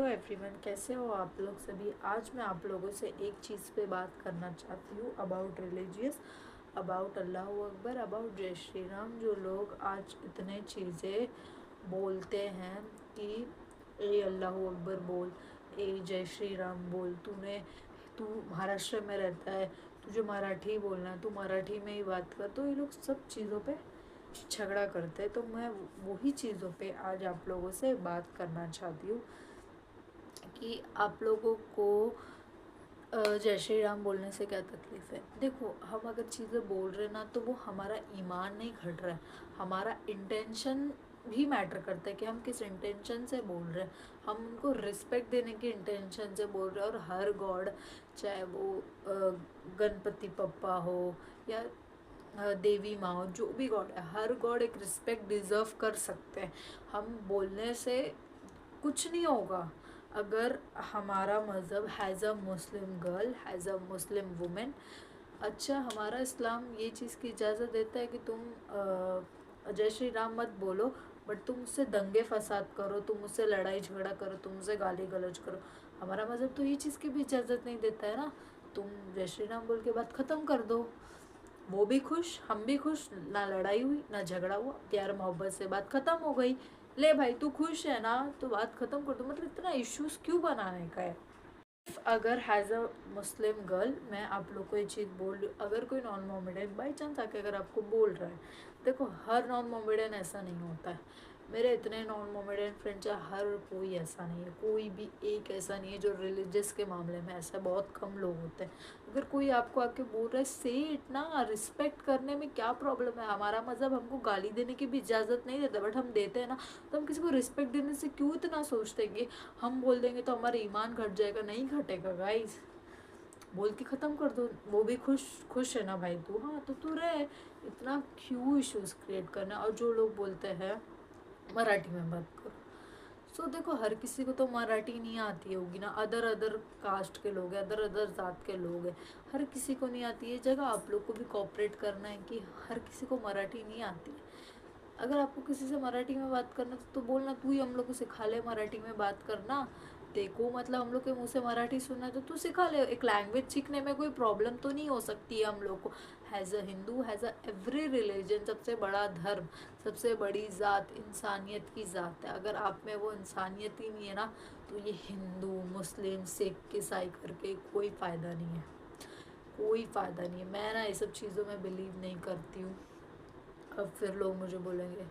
Hello everyone, कैसे हो आप लोग सभी। आज मैं आप लोगों से एक चीज़ पे बात करना चाहती हूँ about religious, about Allah Akbar, about जय श्री राम। जो लोग आज इतने चीज़ें बोलते हैं कि ए अल्लाह अकबर बोल, ए जय श्री राम बोल, तू महाराष्ट्र में रहता है, तुझे मराठी बोलना है, तू मराठी में ही बात कर। तो ये लोग सब चीज़ों पे झगड़ा करते हैं। तो मैं वही चीज़ों पे आज आप लोगों से बात करना चाहती हूँ कि आप लोगों को जय श्री राम बोलने से क्या तकलीफ़ है। देखो, हम अगर चीज़ें बोल रहे ना तो वो हमारा ईमान नहीं घट रहा है, हमारा इंटेंशन भी मैटर करता है कि हम किस इंटेंशन से बोल रहे हैं। हम उनको रिस्पेक्ट देने की इंटेंशन से बोल रहे हैं। और हर गॉड, चाहे वो गणपति पप्पा हो या देवी माँ हो, जो भी गॉड है, हर गॉड एक रिस्पेक्ट डिज़र्व कर सकते हैं। हम बोलने से कुछ नहीं होगा। अगर हमारा मज़हब has a Muslim girl, has a Muslim women, अच्छा हमारा इस्लाम ये चीज़ की इजाज़त देता है कि तुम जय श्री राम मत बोलो, बट तुम उससे दंगे फसाद करो, तुम उससे लड़ाई झगड़ा करो, तुम उससे गाली गलौज करो। हमारा मज़हब तो ये चीज़ की भी इजाज़त नहीं देता है ना। तुम जय श्री राम बोल के बात ख़त्म कर दो, वो भी खुश, हम भी खुश, ना लड़ाई हुई ना झगड़ा हुआ, प्यार मोहब्बत से बात ख़त्म हो गई। ले भाई, तू खुश है ना तो बात ख़त्म कर दो। मतलब इतना इश्यूज क्यों बनाने का है। अगर हैज़ अ मुस्लिम गर्ल मैं आप लोग को ये चीज़ बोल रही हूँ, अगर कोई नॉन मोमेडियन बाई चांस आके अगर आपको बोल रहा है, देखो हर नॉन मोमेडियन ऐसा नहीं होता है। मेरे इतने नॉन मोमेडियन फ्रेंड्स है, हर कोई ऐसा नहीं है, कोई भी एक ऐसा नहीं है जो रिलीजियस के मामले में ऐसा, बहुत कम लोग होते हैं। अगर कोई आपको आके बोल रहा है से इतना रिस्पेक्ट करने में क्या प्रॉब्लम है। हमारा मज़हब हमको गाली देने की भी इजाज़त नहीं देता, बट हम देते हैं ना। तो हम किसी को रिस्पेक्ट देने से क्यों इतना सोचते हैं कि हम बोल देंगे तो हमारा ईमान घट जाएगा। नहीं घटेगा गाइस, बोल के ख़त्म कर दो। वो भी खुश खुश है ना भाई तू, हाँ तो तू रहे। इतना क्यों इश्यूज क्रिएट करना। और जो लोग बोलते हैं मराठी में बात करो, सो देखो हर किसी को तो मराठी नहीं आती होगी ना। अदर अदर कास्ट के लोग हैं, अदर अदर ज़ात के लोग हैं, हर किसी को नहीं आती है। जगह आप लोग को भी कोऑपरेट करना है कि हर किसी को मराठी नहीं आती है। अगर आपको किसी से मराठी में बात करना तो बोलना, तू ही हम लोग को सिखा ले मराठी में बात करना। देखो मतलब हम लोग के मुंह से मराठी सुनना है तो तू सिखा ले। एक लैंग्वेज सीखने में कोई प्रॉब्लम तो नहीं हो सकती है हम लोग को। Has a Hindu, has a every religion, सबसे बड़ा धर्म, सबसे बड़ी ज़ात इंसानियत की ज़ात है। अगर आप में वो इंसानियत ही नहीं है ना तो ये हिंदू मुस्लिम सिख ईसाई करके कोई फ़ायदा नहीं है, कोई फ़ायदा नहीं है। मैं ना ये सब चीज़ों में बिलीव नहीं करती हूँ। अब फिर लोग मुझे बोलेंगे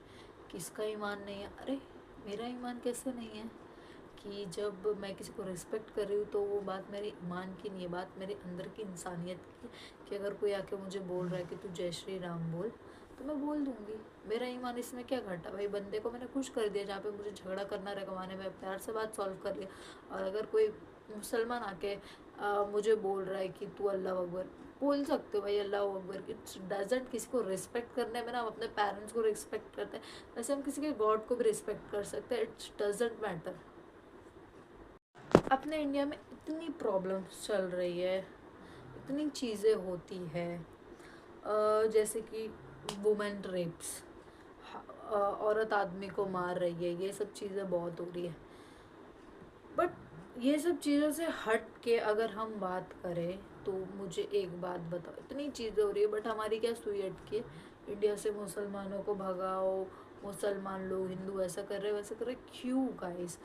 किसका ईमान नहीं है। अरे मेरा ईमान कैसे नहीं है कि जब मैं किसी को रिस्पेक्ट कर रही हूँ तो वो बात मेरे ईमान की नहीं है, बात मेरे अंदर की इंसानियत की। कि अगर कोई आके मुझे बोल रहा है कि तू जय श्री राम बोल, तो मैं बोल दूँगी। मेरा ईमान इसमें क्या घटा भाई। बंदे को मैंने खुश कर दिया, जहाँ पे मुझे झगड़ा करना रखवाने में प्यार से बात सॉल्व कर लिया। और अगर कोई मुसलमान आके मुझे बोल रहा है कि तू अल्लाह अकबर, बोल सकते हो भाई अल्लाह अकबर। इट्स डजेंट, किसी को रिस्पेक्ट करने में ना हम अपने पेरेंट्स को रिस्पेक्ट करते हैं, वैसे हम किसी के गॉड को भी रिस्पेक्ट कर सकते हैं। It's doesn't matter. अपने इंडिया में इतनी प्रॉब्लम्स चल रही है, इतनी चीज़ें होती है, जैसे कि वुमेन रेप्स, औरत आदमी को मार रही है, ये सब चीज़ें बहुत हो रही है। बट ये सब चीज़ों से हट के अगर हम बात करें तो मुझे एक बात बताओ, इतनी चीज़ें हो रही है बट हमारी क्या सुई अटकी। इंडिया से मुसलमानों को भगाओ, मुसलमान लोग हिंदू ऐसा कर रहे वैसा कर रहे, क्यों गाइस।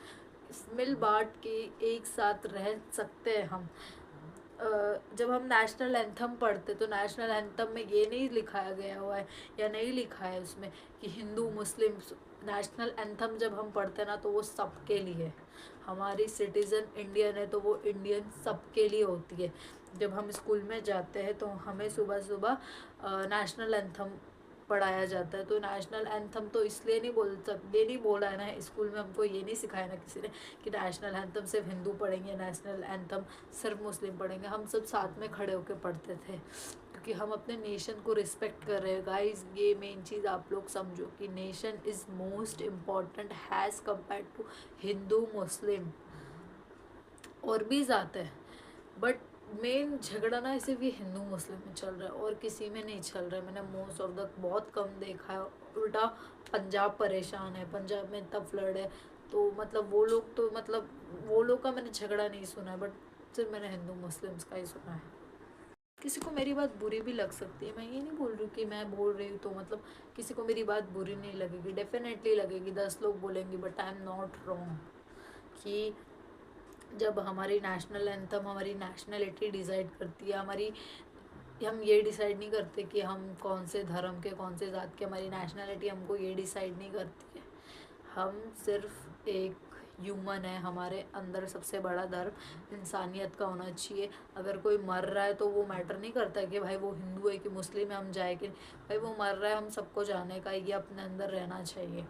मिल बांट के एक साथ रह सकते हैं हम। जब हम नेशनल एंथम पढ़ते तो नेशनल एंथम में ये नहीं लिखाया गया हुआ है या नहीं लिखा है उसमें कि हिंदू मुस्लिम। नेशनल एंथम जब हम पढ़ते ना तो वो सबके लिए, हमारी सिटीज़न इंडियन है तो वो इंडियन सबके लिए होती है। जब हम स्कूल में जाते हैं तो हमें सुबह सुबह नेशनल एंथम पढ़ाया जाता है। तो नेशनल एंथम तो इसलिए नहीं बोल सकते, ये नहीं बोला है ना स्कूल में, हमको ये नहीं सिखाया ना किसी ने कि नेशनल एंथम सिर्फ हिंदू पढ़ेंगे, नेशनल एंथम सिर्फ मुस्लिम पढ़ेंगे। हम सब साथ में खड़े होकर पढ़ते थे क्योंकि हम अपने नेशन को रिस्पेक्ट कर रहे हैं। गाइस ये मेन चीज़ आप लोग समझो कि nation is most important has compare to Hindu Muslim. और भी ज़्यादा है, बट मेन झगड़ा ना सिर्फ ये हिंदू मुस्लिम में चल रहा है और किसी में नहीं चल रहा है। मैंने मोस्ट ऑफ द बहुत कम देखा है। उल्टा पंजाब परेशान है, पंजाब में इतना फ्लड है तो मतलब वो लोग तो मतलब वो लोग का मैंने झगड़ा नहीं सुना है, बट सिर्फ मैंने हिंदू मुस्लिम्स का ही सुना है। किसी को मेरी बात बुरी भी लग सकती है, मैं ये नहीं बोल रही हूँ कि मैं बोल रही हूँ तो मतलब किसी को मेरी बात बुरी नहीं लगेगी, डेफिनेटली लगेगी, 10 लोग बोलेंगे, but I am not wrong. कि जब हमारी नेशनल एंथम हमारी नेशनलिटी डिसाइड करती है, हमारी हम ये डिसाइड नहीं करते कि हम कौन से धर्म के कौन से जात के, हमारी नेशनलिटी हमको ये डिसाइड नहीं करती है। हम सिर्फ एक ह्यूमन है, हमारे अंदर सबसे बड़ा धर्म इंसानियत का होना चाहिए। अगर कोई मर रहा है तो वो मैटर नहीं करता कि भाई वो हिंदू है कि मुस्लिम है, हम जाए कि भाई वो मर रहा है, हम सबको जाने का ये अपने अंदर रहना चाहिए।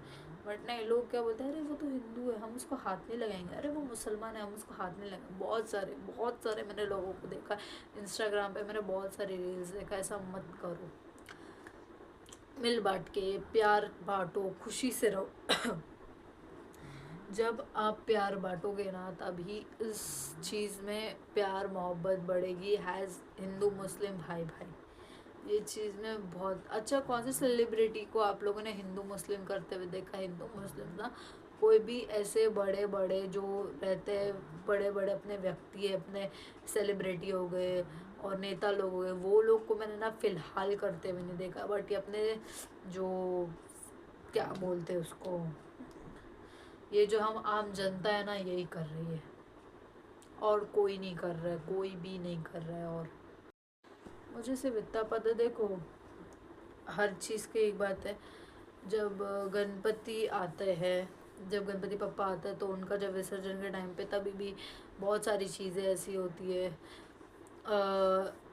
बट नहीं, लोग क्या बोलते हैं, अरे वो तो हिंदू है हम उसको हाथ नहीं लगाएंगे, अरे वो मुसलमान है हम उसको हाथ नहीं लगाएंगे। बहुत सारे मैंने लोगों को देखा, इंस्टाग्राम पे मैंने बहुत सारी रील्स देखा। ऐसा मत करो, मिल बांट के प्यार बांटो, खुशी से रहो। जब आप प्यार बांटोगे ना तभी इस चीज़ में प्यार मोहब्बत बढ़ेगी। हैज़ हिंदू मुस्लिम भाई भाई, ये चीज़ में बहुत अच्छा। कौन से सेलिब्रिटी को आप लोगों ने हिंदू मुस्लिम करते हुए देखा? हिंदू मुस्लिम ना, कोई भी ऐसे बड़े बड़े जो रहते हैं, बड़े बड़े अपने व्यक्ति है, अपने सेलिब्रिटी हो गए और नेता लोग हो गए, वो लोग को मैंने ना फ़िलहाल करते हुए नहीं देखा। बट ये अपने जो क्या बोलते हैं उसको, ये जो हम आम जनता है ना, यही कर रही है और कोई नहीं कर रहा है, कोई भी नहीं कर रहा है। और मुझे सिर्फ इतना पता, देखो हर चीज़ की एक बात है, जब गणपति आते हैं, जब गणपति पप्पा आता है तो उनका जब विसर्जन के टाइम पे तभी भी बहुत सारी चीज़ें ऐसी होती है।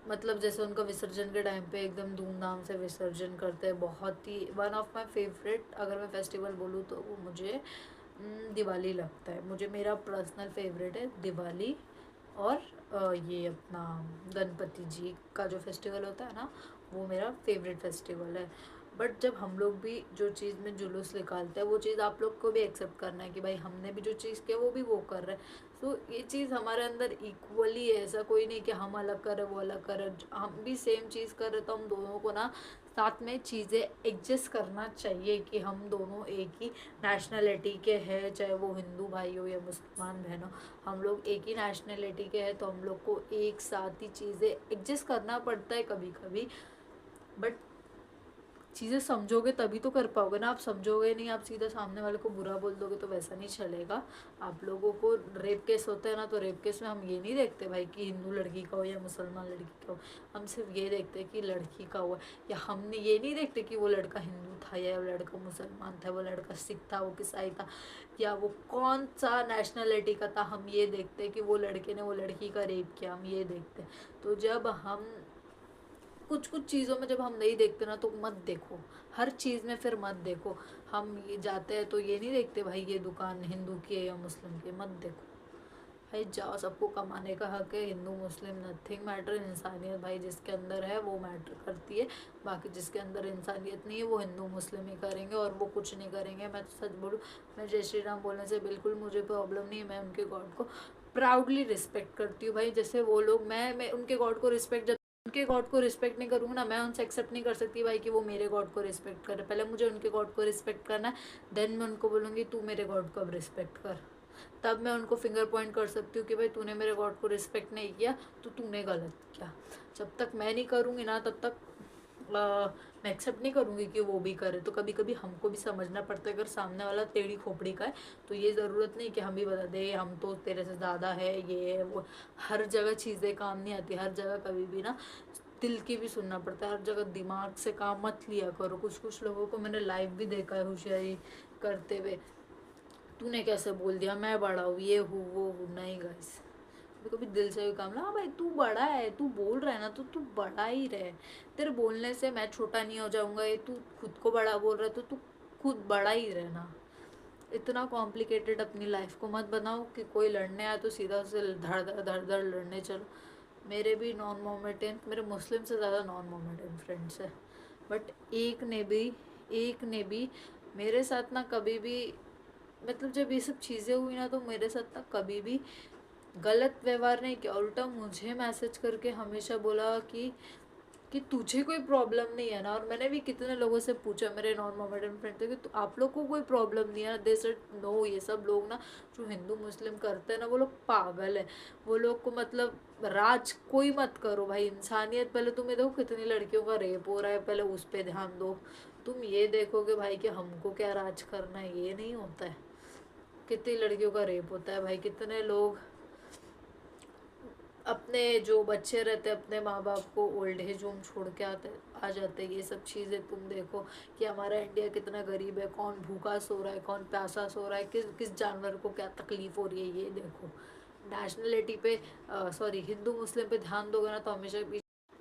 मतलब जैसे उनका विसर्जन के टाइम पे एकदम धूमधाम से विसर्जन करते हैं। बहुत ही वन ऑफ माई फेवरेट अगर मैं फेस्टिवल बोलूँ तो वो मुझे दिवाली लगता है। मुझे मेरा पर्सनल फेवरेट है दिवाली। और ये अपना गणपति जी का जो फेस्टिवल होता है ना, वो मेरा फेवरेट फेस्टिवल है। बट जब हम लोग भी जो चीज़ में जुलूस निकालते हैं, वो चीज़ आप लोग को भी एक्सेप्ट करना है कि भाई हमने भी जो चीज़ किया वो भी वो कर रहे हैं। तो ये चीज़ हमारे अंदर इक्वली है, ऐसा कोई नहीं कि हम अलग करें वो अलग करें, हम भी सेम चीज़ कर रहे, तो हम दोनों को ना साथ में चीज़ें एडजस्ट करना चाहिए कि हम दोनों एक ही नेशनलिटी के हैं, चाहे वो हिंदू भाई हो या मुसलमान बहन हो, हम लोग एक ही नेशनलिटी के हैं, तो हम लोग को एक साथ ही चीज़ें एडजस्ट करना पड़ता है कभी कभी। बट चीज़ें समझोगे तभी तो कर पाओगे ना, आप समझोगे नहीं, आप सीधा सामने वाले को बुरा बोल दोगे तो वैसा नहीं चलेगा। आप लोगों को रेप केस होता है ना, तो रेप केस में हम ये नहीं देखते भाई कि हिंदू लड़की का हो या मुसलमान लड़की का हो, हम सिर्फ ये देखते हैं कि लड़की का हुआ। या हमने ये नहीं देखते कि वो लड़का हिंदू था या वो लड़का मुसलमान था, वो लड़का सिख था, वो ईसाई था, या वो कौन सा नेशनलिटी का था। हम ये देखते हैं कि वो लड़के ने वो लड़की का रेप किया, हम ये देखते हैं। तो जब हम कुछ कुछ चीज़ों में जब हम नहीं देखते ना, तो मत देखो, हर चीज़ में फिर मत देखो। हम ये जाते हैं तो ये नहीं देखते भाई ये दुकान हिंदू की है या मुस्लिम की है, मत देखो भाई। जाओ, सबको कमाने का हक है, हिंदू मुस्लिम नथिंग मैटर, इंसानियत भाई जिसके अंदर है वो मैटर करती है। बाकी जिसके अंदर इंसानियत नहीं है वो हिंदू मुस्लिम ही करेंगे और वो कुछ नहीं करेंगे। मैं तो सच बोलूँ, मैं जय श्री राम बोलने से बिल्कुल मुझे प्रॉब्लम नहीं है, मैं उनके गॉड को प्राउडली रिस्पेक्ट करती हूँ भाई। जैसे वो लोग, मैं उनके गॉड को रिस्पेक्ट, उनके गॉड को रिस्पेक्ट नहीं करूँगी ना, मैं उनसे एक्सेप्ट नहीं कर सकती भाई कि वो मेरे गॉड को रिस्पेक्ट करे। पहले मुझे उनके गॉड को रिस्पेक्ट करना है, देन मैं उनको बोलूँगी तू मेरे गॉड को अब रिस्पेक्ट कर। तब मैं उनको फिंगर पॉइंट कर सकती हूँ कि भाई तूने मेरे गॉड को रिस्पेक्ट नहीं किया तो तूने गलत किया। जब तक मैं नहीं करूँगी ना तब तक मैं एक्सेप्ट नहीं करूँगी कि वो भी करे। तो कभी कभी हमको भी समझना पड़ता है, अगर सामने वाला टेढ़ी खोपड़ी का है तो ये ज़रूरत नहीं कि हम भी बता दें हम तो तेरे से ज़्यादा है, ये है वो। हर जगह चीज़ें काम नहीं आती, हर जगह कभी भी ना दिल की भी सुनना पड़ता है, हर जगह दिमाग से काम मत लिया करो। कुछ कुछ लोगों को मैंने लाइव भी देखा है होशियारी करते हुए, तूने कैसे बोल दिया, मैं बड़ा हूँ, ये हूँ वो हूँ। नहीं गाइस, कभी कभी दिल से भी काम ला। हाँ भाई तू बड़ा है, तू बोल रहा है ना तो तू बड़ा ही रहे। तेरे बोलने से मैं छोटा नहीं हो जाऊंगा, ये तू खुद को बड़ा बोल रहा है तो तू खुद बड़ा ही रहना। इतना कॉम्प्लिकेटेड अपनी लाइफ को मत बनाओ कि कोई लड़ने आए तो सीधा से धड़ धड़ लड़ने चलो। मेरे भी नॉन मोमेडियन, मेरे मुस्लिम से ज़्यादा नॉन मोमेडियन फ्रेंड्स है, बट एक ने भी मेरे साथ ना कभी भी, मतलब जब ये सब चीज़ें हुई ना तो मेरे साथ ना कभी भी गलत व्यवहार नहीं किया। उल्टा मुझे मैसेज करके हमेशा बोला कि कि तुझे कोई प्रॉब्लम नहीं है ना। और मैंने भी कितने लोगों से पूछा, मेरे नॉन मोमेडियन फ्रेंड थे, कि तो आप लोग को कोई प्रॉब्लम नहीं है। दे सेड नो, ये सब लोग ना जो हिंदू मुस्लिम करते हैं ना, वो लोग पागल है। वो लोग को मतलब राज कोई मत करो भाई, इंसानियत पहले। तुम ये देखो कितनी लड़कियों का रेप हो रहा है, पहले उस पर ध्यान दो। तुम ये देखोगे भाई कि हमको क्या राज करना है, ये नहीं होता है। कितनी लड़कियों का रेप होता है भाई, कितने लोग अपने जो बच्चे रहते हैं अपने माँ बाप को ओल्ड एज होम छोड़ के आ जाते हैं। ये सब चीज़ें तुम देखो कि हमारा इंडिया कितना गरीब है, कौन भूखा सो रहा है, कौन प्यासा सो रहा है, किस किस जानवर को क्या तकलीफ हो रही है, ये देखो। नेशनलिटी पे सॉरी हिंदू मुस्लिम पे ध्यान दोगे ना तो हमेशा पीछे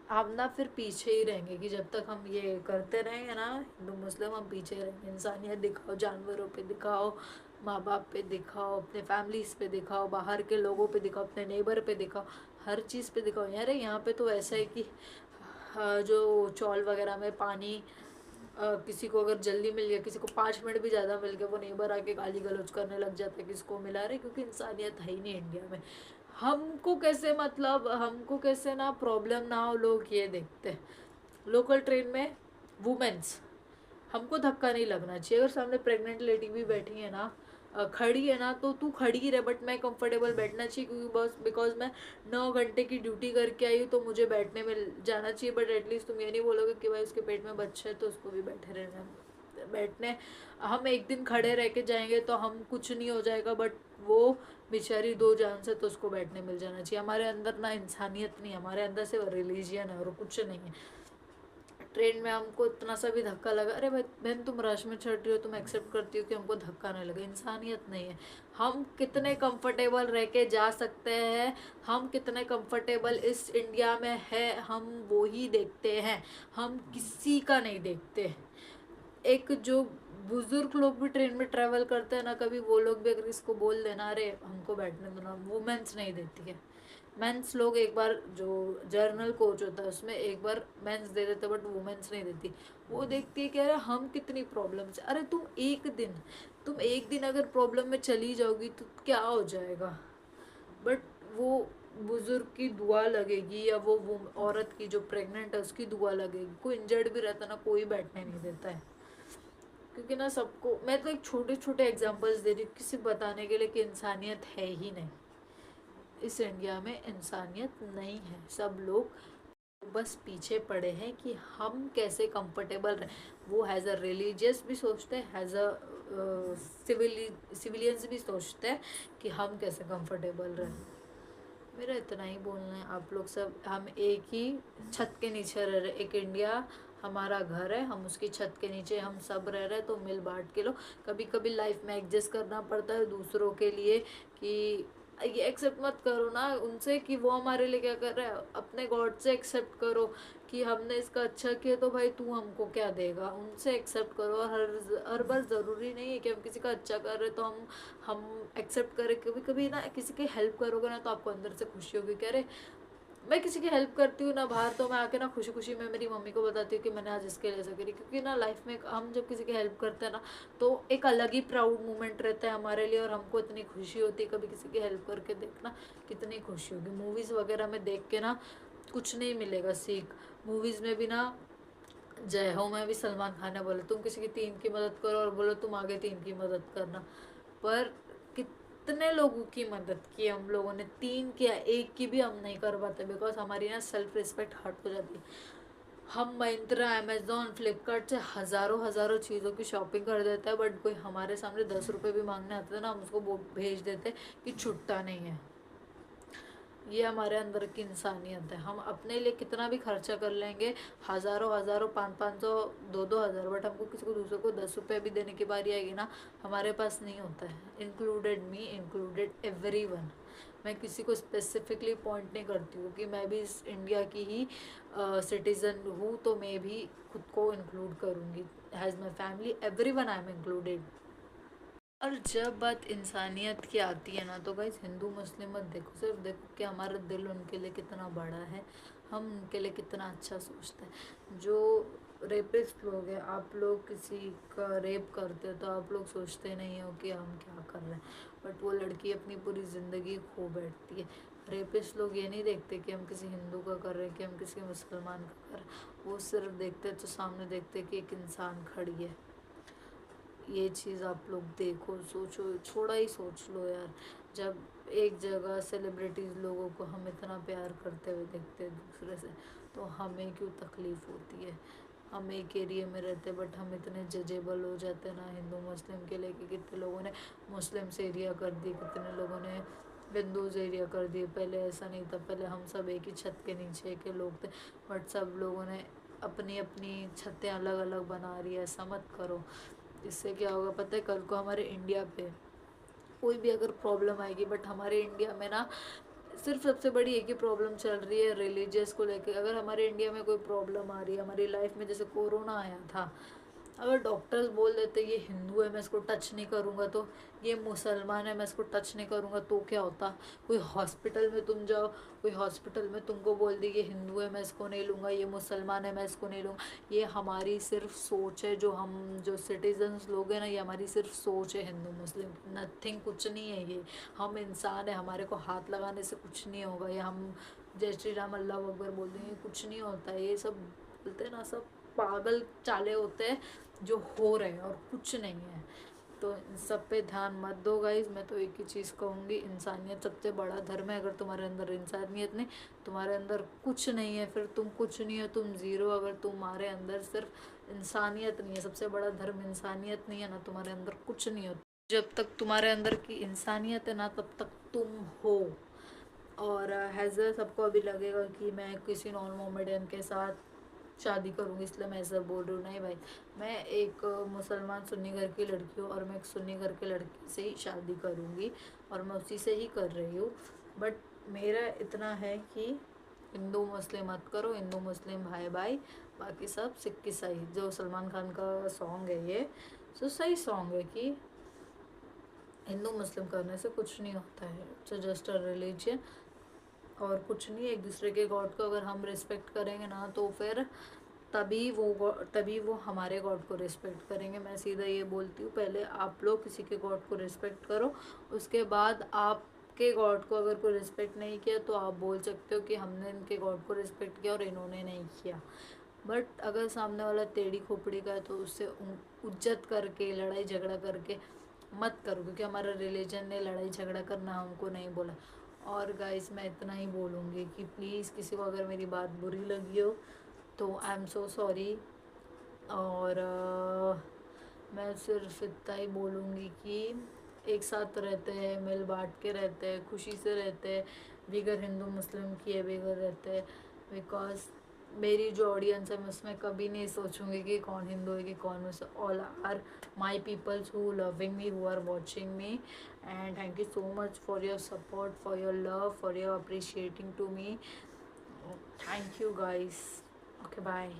हम ना फिर पीछे ही रहेंगे। कि जब तक हम ये करते रहेंगे ना हिंदू मुस्लिम, हम पीछे रहेंगे। इंसानियत दिखाओ, जानवरों पे दिखाओ, माँ बाप पे दिखाओ, अपने फैमिलीज पे दिखाओ, बाहर के लोगों पे दिखाओ, अपने नेबर पे दिखाओ, हर चीज़ पे दिखाओ। यार यहाँ पे तो ऐसा है कि जो चौल वगैरह में पानी किसी को अगर जल्दी मिल गया, किसी को 5 मिनट भी ज़्यादा मिल गया, वो नेबर आके गाली गलौज करने लग जाता है किसको मिला रहे, क्योंकि इंसानियत है ही नहीं इंडिया में। हमको कैसे मतलब हमको कैसे ना प्रॉब्लम ना हो, लोग ये देखते हैं। लोकल ट्रेन में वुमेन्स, हमको धक्का नहीं लगना चाहिए। अगर सामने प्रेग्नेंट लेडी भी बैठी है ना, खड़ी है ना, तो तू खड़ी रहे, बट मैं कंफर्टेबल बैठना चाहिए, क्योंकि बस बिकॉज मैं 9 घंटे की ड्यूटी करके आई हूँ तो मुझे बैठने में जाना चाहिए। बट एटलीस्ट तुम ये नहीं बोलोगे कि भाई उसके पेट में बच्चा है तो उसको भी बैठे रहना बैठने। हम एक दिन खड़े रह के जाएंगे तो हम कुछ नहीं हो जाएगा, बट वो बेचारी 2 जान से तो उसको बैठने मिल जाना चाहिए। हमारे अंदर ना इंसानियत नहीं है, हमारे अंदर से रिलीजियन है और कुछ नहीं है। ट्रेन में हमको इतना सा भी धक्का लगा, अरे भाई बहन तुम रश में चढ़ रही हो, तुम एक्सेप्ट करती हो कि हमको धक्का नहीं लगे, इंसानियत नहीं है। हम कितने कंफर्टेबल रह के जा सकते हैं, हम कितने कंफर्टेबल इस इंडिया में है, हम वो ही देखते हैं, हम किसी का नहीं देखते। एक जो बुजुर्ग लोग भी ट्रेन में ट्रेवल करते हैं ना, कभी वो लोग भी अगर इसको बोल देना अरे हमको बैठने दो ना, वुमेन्स नहीं देती है। मेंस लोग एक बार जो जर्नल कोच होता है उसमें एक बार मेंस दे देते, बट वुमेन्स नहीं देती। वो देखती है कि अरे हम कितनी प्रॉब्लम से, अरे तुम एक दिन अगर प्रॉब्लम में चली जाओगी तो क्या हो जाएगा। बट वो बुजुर्ग की दुआ लगेगी, या वो औरत की जो प्रेग्नेंट है उसकी दुआ लगेगी। कोई इंजर्ड भी रहता ना, कोई बैठने नहीं देता है। क्योंकि ना सबको, मैं तो एक छोटे छोटे एग्जांपल्स दे रही हूँ किसी बताने के लिए कि इंसानियत है ही नहीं। इस इंडिया में इंसानियत नहीं है। सब लोग बस पीछे पड़े हैं कि हम कैसे कंफर्टेबल रहें। वो हैज़ अ रिलीजियस भी सोचते हैं, हैज़ अ सिविलियंस भी सोचते हैं कि हम कैसे कंफर्टेबल रहें। मेरा इतना ही बोलना है। आप लोग सब हम एक ही छत के नीचे रह रहे, एक इंडिया हमारा घर है, हम उसकी छत के नीचे हम सब रह रहे हैं, तो मिल बांट के लो। कभी कभी लाइफ में एडजस्ट करना पड़ता है दूसरों के लिए, कि ये एक्सेप्ट मत करो ना उनसे कि वो हमारे लिए क्या कर रहा है, अपने गॉड से एक्सेप्ट करो कि हमने इसका अच्छा किया तो भाई तू हमको क्या देगा। उनसे एक्सेप्ट करो। और हर बार ज़रूरी नहीं है कि हम किसी का अच्छा कर रहे तो हम एक्सेप्ट करें। कभी कभी ना किसी की हेल्प करोगे ना तो आपको अंदर से खुशी होगी कि अरे मैं किसी की हेल्प करती हूँ ना बाहर, तो मैं आके ना खुशी खुशी में मेरी मम्मी को बताती हूँ कि मैंने आज इसके लिए ऐसा करी। क्योंकि ना लाइफ में हम जब किसी की हेल्प करते हैं ना तो एक अलग ही प्राउड मोमेंट रहता है हमारे लिए, और हमको इतनी खुशी होती है। कभी किसी की हेल्प करके देखना कितनी खुशी होगी। मूवीज़ वगैरह में देख के ना कुछ नहीं मिलेगा सीख। मूवीज़ में भी ना जय हो में भी सलमान खान ने बोला तुम किसी की 3 की मदद करो और बोलो तुम आगे 3 की मदद करना। पर कितने लोगों की मदद की हम लोगों ने, 3 की, 1 की भी हम नहीं कर पाते, बिकॉज हमारी ना सेल्फ रिस्पेक्ट हर्ट हो जाती है। हम मिंत्रा, अमेजोन, फ्लिपकार्ट से हज़ारों हज़ारों चीज़ों की शॉपिंग कर देते हैं, बट कोई हमारे सामने 10 रुपये भी मांगने आते हैं ना, हम उसको भेज देते कि छुट्टा नहीं है। ये हमारे अंदर की इंसानियत है। हम अपने लिए कितना भी खर्चा कर लेंगे, हज़ारों हज़ारों 500 2-2 हज़ार, बट हमको किसी को दूसरे को 10 रुपये भी देने की बारी आएगी ना, हमारे पास नहीं होता है। इंक्लूडेड मी, इंक्लूडेड एवरीवन। मैं किसी को स्पेसिफिकली पॉइंट नहीं करती हूँ कि मैं भी इस इंडिया की ही सिटीज़न हूँ तो मैं भी खुद को इंक्लूड करूँगी। Has my family, everyone I am included. और जब बात इंसानियत की आती है ना तो गाइस हिंदू मुस्लिम मत देखो, सिर्फ देखो कि हमारा दिल उनके लिए कितना बड़ा है, हम उनके लिए कितना अच्छा सोचते हैं। जो रेपिस्ट लोग हैं, आप लोग किसी का रेप करते हो तो आप लोग सोचते नहीं हो कि हम क्या कर रहे हैं, बट वो लड़की अपनी पूरी ज़िंदगी खो बैठती है। रेपिस्ट लोग ये नहीं देखते कि हम किसी हिंदू का कर रहे हैं, कि हम किसी मुसलमान का कर रहे हैं, वो सिर्फ देखते तो सामने देखते कि एक इंसान खड़ी है। ये चीज़ आप लोग देखो, सोचो, थोड़ा ही सोच लो यार। जब एक जगह सेलिब्रिटीज़ लोगों को हम इतना प्यार करते हुए देखते हैं दूसरे से, तो हमें क्यों तकलीफ़ होती है। हम एक एरिया में रहते बट हम इतने जजेबल हो जाते हैं ना हिंदू मुस्लिम के लेके। कितने लोगों ने मुस्लिम्स एरिया कर दी, कितने लोगों ने हिंदूज एरिया कर दिए। पहले ऐसा नहीं था, पहले हम सब एक ही छत के नीचे के लोग थे, बट सब लोगों ने अपनी अपनी छतें अलग अलग बना रही है। ऐसा मत करो, इससे क्या होगा पता है, कल को हमारे इंडिया पे कोई भी अगर प्रॉब्लम आएगी, बट हमारे इंडिया में ना सिर्फ सबसे बड़ी एक ही प्रॉब्लम चल रही है रिलीजियस को लेके। अगर हमारे इंडिया में कोई प्रॉब्लम आ रही है हमारी लाइफ में, जैसे कोरोना आया था, अगर डॉक्टर्स बोल देते ये हिंदू है मैं इसको टच नहीं करूँगा, तो ये मुसलमान है मैं इसको टच नहीं करूँगा, तो क्या होता। कोई हॉस्पिटल में तुम जाओ, कोई हॉस्पिटल में तुमको बोल दी ये हिंदू है मैं इसको नहीं लूँगा, ये मुसलमान है मैं इसको नहीं लूँगा। ये हमारी सिर्फ सोच है, जो हम जो सिटीजन्स लोग हैं ना, ये हमारी सिर्फ सोच है हिंदू मुस्लिम, नथिंग, कुछ नहीं है ये। हम इंसान है, हमारे को हाथ लगाने से कुछ नहीं होगा, या हम जय श्री राम अल्लाह अकबर बोल देंगे, कुछ नहीं होता। ये सब बोलते हैं ना, सब पागल चाले होते हैं जो हो रहे हैं और कुछ नहीं है। तो इन सब पे ध्यान मत दो गाइज। मैं तो एक ही चीज़ कहूँगी, इंसानियत सबसे बड़ा धर्म है। अगर तुम्हारे अंदर इंसानियत नहीं, तुम्हारे अंदर कुछ नहीं है, फिर तुम कुछ नहीं हो, तुम ज़ीरो। अगर तुम्हारे अंदर सिर्फ इंसानियत नहीं है, सबसे बड़ा धर्म इंसानियत नहीं है ना, तुम्हारे अंदर कुछ नहीं हो। जब तक तुम्हारे अंदर की इंसानियत है ना, तब तक तुम हो। और हैज़र सबको अभी लगेगा कि मैं किसी नॉन मोमेडियन के साथ शादी करूँगी इसलिए मैं ऐसा बोल रही हूँ। नहीं भाई, मैं एक मुसलमान सुन्नी घर की लड़की हूँ और मैं एक सुन्नी घर के लड़की से ही शादी करूँगी और मैं उसी से ही कर रही हूँ। बट मेरा इतना है कि हिंदू मुस्लिम मत करो, हिंदू मुस्लिम भाई भाई, बाकी सब सिख ईसाई। जो सलमान खान का सॉन्ग है ये, तो सही सॉन्ग है कि हिंदू मुस्लिम करने से कुछ नहीं होता है, इट्स जस्ट अ रिलीजन और कुछ नहीं। एक दूसरे के गॉड को अगर हम रिस्पेक्ट करेंगे ना, तो फिर तभी वो हमारे गॉड को रिस्पेक्ट करेंगे। मैं सीधा ये बोलती हूँ, पहले आप लोग किसी के गॉड को रिस्पेक्ट करो, उसके बाद आपके गॉड को अगर कोई रिस्पेक्ट नहीं किया तो आप बोल सकते हो कि हमने इनके गॉड को रिस्पेक्ट किया और इन्होंने नहीं किया। बट अगर सामने वाला टेढ़ी खोपड़ी का है तो उससे उज्जत करके लड़ाई झगड़ा करके मत करो, क्योंकि हमारा रिलीजन ने लड़ाई झगड़ा करना हमको नहीं बोला। और गाइस मैं इतना ही बोलूँगी कि प्लीज़ किसी को अगर मेरी बात बुरी लगी हो तो आई एम सो सॉरी। और मैं सिर्फ इतना ही बोलूँगी कि एक साथ रहते हैं, मिल बांट के रहते हैं, खुशी से रहते हैं, बगैर हिंदू मुस्लिम किए बगैर रहते हैं। बिकॉज मेरी जो ऑडियंस है मैं उसमें कभी नहीं सोचूंगी कि कौन हिंदू है कि कौन Muslim. All are my peoples who loving me, who are watching me, and thank you so much for your support, for your love, for your appreciating to me. Thank you guys. Okay bye.